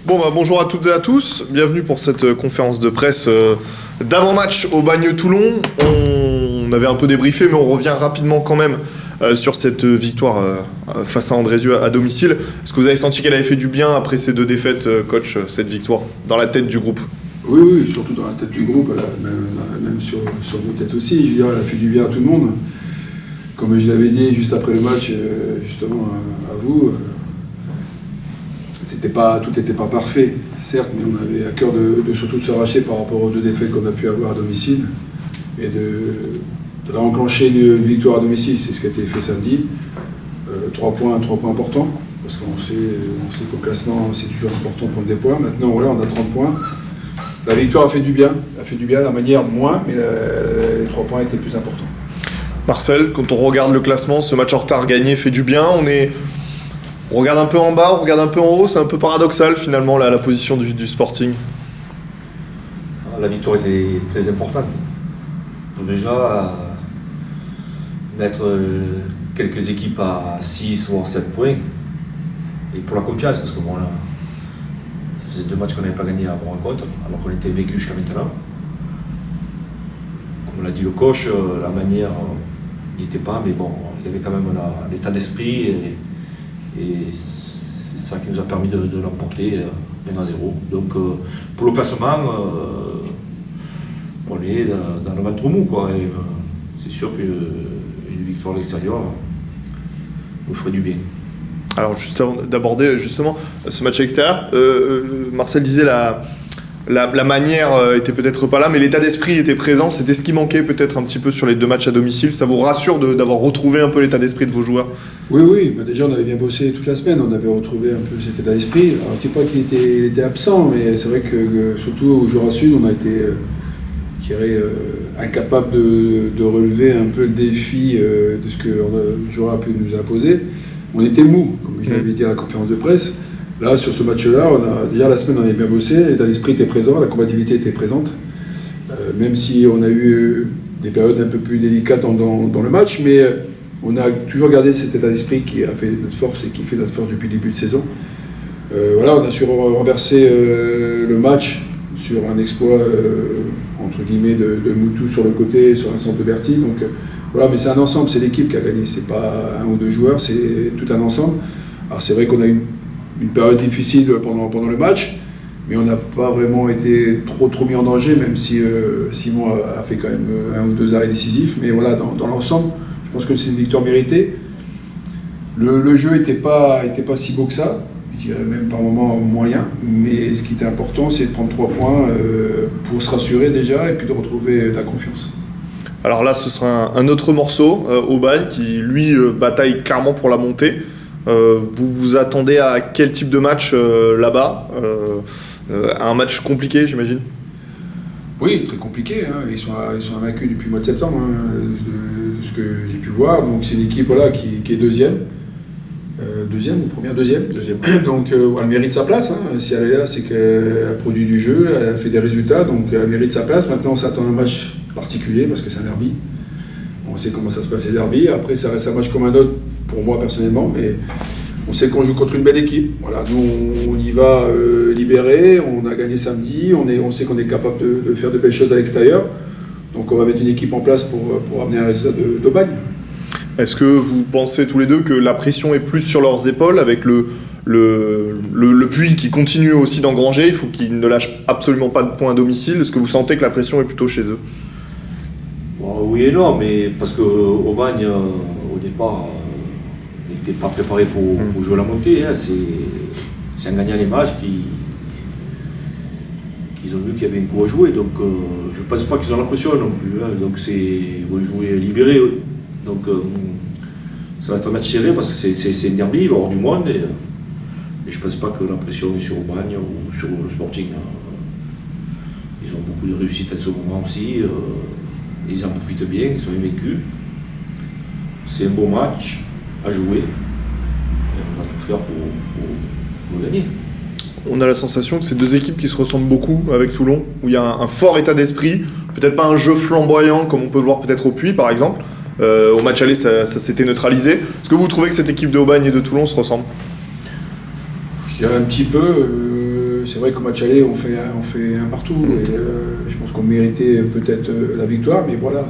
Bonjour à toutes et à tous, bienvenue pour cette conférence de presse d'avant-match au Bagne-Toulon. On avait un peu débriefé, mais on revient rapidement quand même sur cette victoire face à Andrézieux à domicile. Est-ce que vous avez senti qu'elle avait fait du bien après ces deux défaites, coach, cette victoire, dans la tête du groupe? Oui, surtout dans la tête du groupe, même sur vos têtes aussi. Je veux dire, elle a fait du bien à tout le monde. Comme je l'avais dit juste après le match, justement à vous, tout n'était pas parfait, certes, mais on avait à cœur de surtout se racheter par rapport aux deux défaites qu'on a pu avoir à domicile et de enclencher une victoire à domicile. C'est ce qui a été fait samedi. 3 points importants, parce qu'on sait qu'au classement, c'est toujours important de prendre des points. Maintenant, voilà, on a 30 points. La victoire a fait du bien, la manière moins, mais les 3 points étaient plus importants. Marcel, quand on regarde le classement, ce match en retard gagné fait du bien. On regarde un peu en bas, on regarde un peu en haut, c'est un peu paradoxal finalement la position du Sporting. La victoire était très importante. Pour déjà mettre quelques équipes à 6 voire 7 points. Et pour la confiance, parce que bon là, ça faisait 2 matchs qu'on n'avait pas gagné à mon rencontre, alors qu'on était vécu jusqu'à maintenant. Comme l'a dit le coach, la manière n'y était pas, mais bon, il y avait quand même l'état d'esprit et c'est ça qui nous a permis de l'emporter 1-0. Donc pour le classement, on est dans le ventre mou, quoi. Et c'est sûr qu'une victoire à l'extérieur nous ferait du bien. Alors juste avant d'aborder justement ce match à l'extérieur, Marcel disait la manière était peut-être pas là, mais l'état d'esprit était présent. C'était ce qui manquait peut-être un petit peu sur les 2 matchs à domicile. Ça vous rassure d'avoir retrouvé un peu l'état d'esprit de vos joueurs? Oui, déjà on avait bien bossé toute la semaine, on avait retrouvé un peu cet état d'esprit. Alors je ne dis pas qu'il était absent, mais c'est vrai que surtout au Jura Sud, on a été, je dirais, incapable de relever un peu le défi de ce que le Jura a pu nous imposer. On était mou, comme je l'avais dit à la conférence de presse. Là, sur ce match-là, déjà la semaine, on avait bien bossé, l'état d'esprit était présent, la combativité était présente. Même si on a eu des périodes un peu plus délicates dans le match, mais on a toujours gardé cet état d'esprit qui a fait notre force et qui fait notre force depuis le début de saison. On a su renverser le match sur un exploit, entre guillemets, de Moutou sur le côté, sur un centre de Berti. Donc, voilà, mais c'est un ensemble, c'est l'équipe qui a gagné, c'est pas 1 ou 2 joueurs, c'est tout un ensemble. Alors c'est vrai qu'on a eu une période difficile pendant le match, mais on n'a pas vraiment été trop mis en danger, même si Simon a fait quand même 1 ou 2 arrêts décisifs. Mais voilà, dans l'ensemble, je pense que c'est une victoire méritée. Le jeu n'était pas si beau que ça, je dirais même par moments moyen, mais ce qui était important, c'est de prendre 3 points pour se rassurer déjà et puis de retrouver de la confiance. Alors là, ce sera un autre morceau, au Bagne, qui lui bataille clairement pour la montée. Vous vous attendez à quel type de match là-bas? Un match compliqué, j'imagine? Oui, très compliqué. Hein. Ils sont invaincus depuis le mois de septembre, de ce que j'ai pu voir. Donc c'est une équipe qui est deuxième. Deuxième ou première? Deuxième. Donc elle mérite sa place. Hein. Si elle est là, c'est qu'elle produit du jeu, elle a fait des résultats, donc elle mérite sa place. Maintenant, on s'attend à un match particulier parce que c'est un derby. On sait comment ça se passe les derbies. Après, ça reste un match comme un autre pour moi personnellement, mais on sait qu'on joue contre une belle équipe. Voilà, nous, on y va libéré. On a gagné samedi. On sait qu'on est capable de faire de belles choses à l'extérieur. Donc, on va mettre une équipe en place pour amener un résultat de Bagne. Est-ce que vous pensez tous les deux que la pression est plus sur leurs épaules avec le Puy qui continue aussi d'engranger? Il faut qu'ils ne lâchent absolument pas de points à domicile. Est-ce que vous sentez que la pression est plutôt chez eux? Bon, oui et non, mais parce qu'au Bagne, au départ, on n'était pas préparé pour jouer la montée. Hein. C'est en gagnant les matchs qu'ils ont vu qu'il y avait un coup à jouer. Donc je ne pense pas qu'ils ont la pression non plus. Hein. Donc ils vont jouer libérés. Oui. Donc ça va être un match serré parce que c'est un derby, il va y avoir du monde. Et je ne pense pas que la pression est sur le Bagne ou sur le Sporting. Ils ont beaucoup de réussite à ce moment aussi. Ils en profitent bien, ils sont invaincus. C'est un beau match à jouer. Et on va tout faire pour gagner. On a la sensation que c'est 2 équipes qui se ressemblent beaucoup avec Toulon, où il y a un fort état d'esprit, peut-être pas un jeu flamboyant comme on peut le voir peut-être au Puy par exemple. Au match aller, ça s'était neutralisé. Est-ce que vous trouvez que cette équipe de Aubagne et de Toulon se ressemble? Je dirais un petit peu. c'est vrai qu'au match aller, on fait un partout. Et je pense qu'on méritait peut-être la victoire, mais voilà,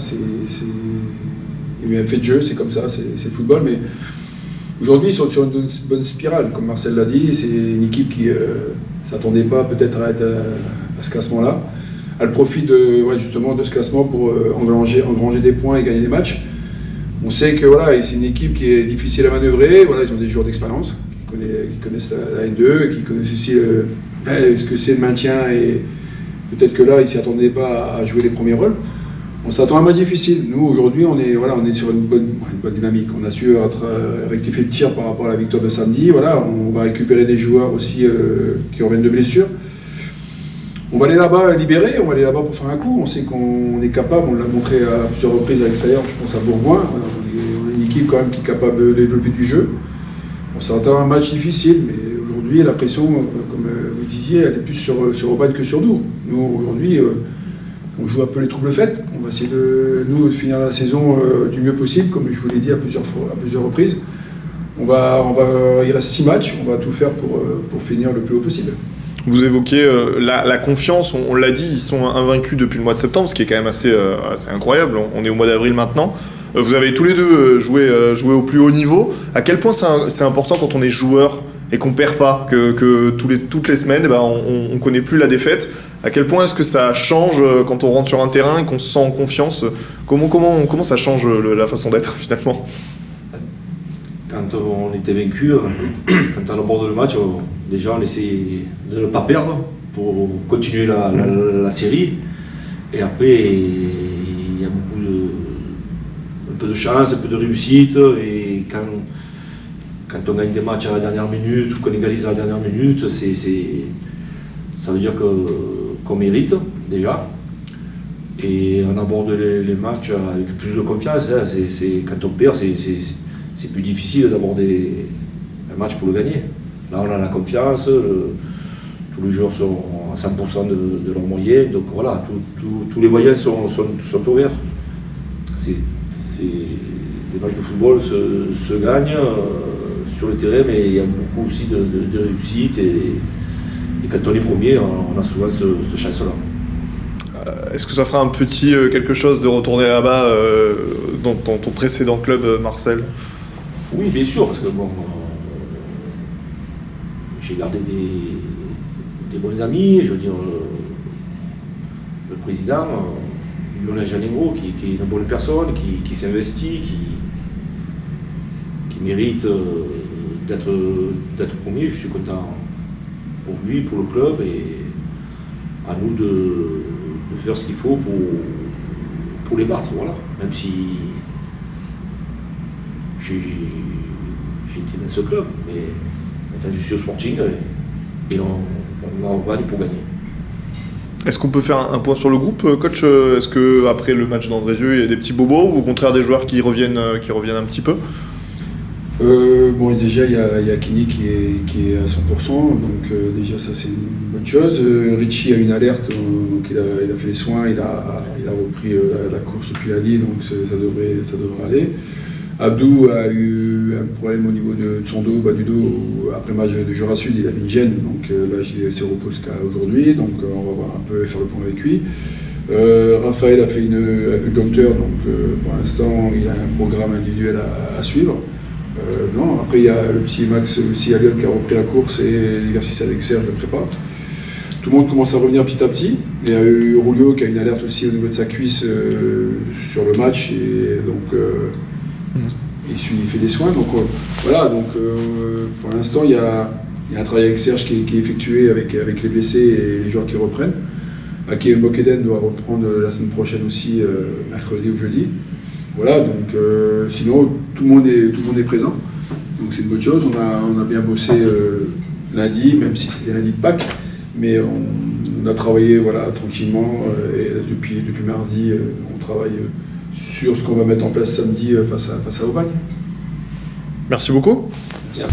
il y a un fait de jeu, c'est comme ça, c'est le football. Mais aujourd'hui, ils sont sur une bonne spirale, comme Marcel l'a dit. C'est une équipe qui ne s'attendait pas peut-être à être à ce classement-là. Elle profite justement de ce classement pour engranger des points et gagner des matchs. On sait que voilà, c'est une équipe qui est difficile à manœuvrer. Voilà, ils ont des joueurs d'expérience qui connaissent la N2, qui connaissent aussi ce que c'est le maintien. Et peut-être que là, ils ne s'y attendaient pas à jouer les premiers rôles. On s'attend à un match difficile. Nous, aujourd'hui, on est sur une bonne dynamique. On a su rectifier le tir par rapport à la victoire de samedi. Voilà, on va récupérer des joueurs aussi qui reviennent de blessures. On va aller là-bas libérer, on va aller là-bas pour faire un coup. On sait qu'on est capable, on l'a montré à plusieurs reprises à l'extérieur, je pense à Bourgoin. Voilà, on est une équipe quand même qui est capable de développer du jeu. On s'attend à un match difficile, mais aujourd'hui, la pression, comme vous disiez, elle est plus sur Aubagne que sur nous. Nous, aujourd'hui, on joue un peu les troubles faits. On va essayer de finir la saison du mieux possible, comme je vous l'ai dit à plusieurs reprises. Il reste 6 matchs, on va tout faire pour finir le plus haut possible. Vous évoquez la confiance, on l'a dit, ils sont invaincus depuis le mois de septembre, ce qui est quand même assez incroyable. On est au mois d'avril maintenant. Vous avez tous les deux joué au plus haut niveau. À quel point c'est important quand on est joueur et qu'on perd pas, que toutes les semaines, on connaît plus la défaite. À quel point est-ce que ça change quand on rentre sur un terrain et qu'on se sent en confiance? Comment ça change la façon d'être finalement? Quand on était vaincu, quand on aborde le match, déjà on essayait de ne pas perdre pour continuer la série. Et après, il y a un peu de chance, un peu de réussite. Et quand on gagne des matchs à la dernière minute ou qu'on égalise à la dernière minute, ça veut dire qu'on mérite déjà. Et on aborde les matchs avec plus de confiance. Hein. Quand on perd, c'est plus difficile d'aborder un match pour le gagner. Là, on a la confiance, tous les joueurs sont à 100% de leur moyen, donc voilà, tous les moyens sont ouverts. Les matchs de football se gagnent sur le terrain, mais il y a beaucoup aussi de réussite, et quand on est premier, on a souvent cette chance-là. Est-ce que ça fera un petit quelque chose de retourner là-bas dans ton précédent club, Marcel? Oui, bien sûr, parce que bon, j'ai gardé des bons amis, je veux dire, le président, Lionel Janegro, qui est une bonne personne, qui s'investit, qui mérite d'être premier. Je suis content pour lui, pour le club, et à nous de faire ce qu'il faut pour les battre, voilà. Même si j'ai été dans ce club, mais maintenant je suis au Sporting et on va aller pour gagner. Est-ce qu'on peut faire un point sur le groupe, coach? Est-ce qu'après le match d'Andrézieux, il y a des petits bobos, ou au contraire des joueurs qui reviennent un petit peu? Bon, déjà il y a Kini qui est à 100%, donc déjà ça c'est une bonne chose. Richie a une alerte, donc il a fait les soins, il a repris la course depuis lundi, donc ça devrait aller. Abdou a eu un problème au niveau de son dos, du dos, après le match de Jura Sud, il avait une gêne, donc là il s'est reposé jusqu'à aujourd'hui, donc on va voir un peu, faire le point avec lui. Raphaël a vu le docteur, donc pour l'instant il a un programme individuel à suivre. Après il y a le petit Max aussi à Lyon qui a repris la course et l'exercice avec Serge le prépa. Tout le monde commence à revenir petit à petit. Il y a eu Rulio qui a une alerte aussi au niveau de sa cuisse sur le match, et donc il fait des soins. Donc voilà, donc pour l'instant il y a un travail avec Serge qui est effectué avec les blessés et les joueurs qui reprennent. Ake Mokeden doit reprendre la semaine prochaine aussi, mercredi ou jeudi. Voilà, donc sinon tout le monde est présent, donc c'est une bonne chose. On a bien bossé lundi, même si c'était lundi de Pâques, mais on a travaillé tranquillement, et depuis mardi on travaille sur ce qu'on va mettre en place samedi face à Aubagne. Merci beaucoup. Merci.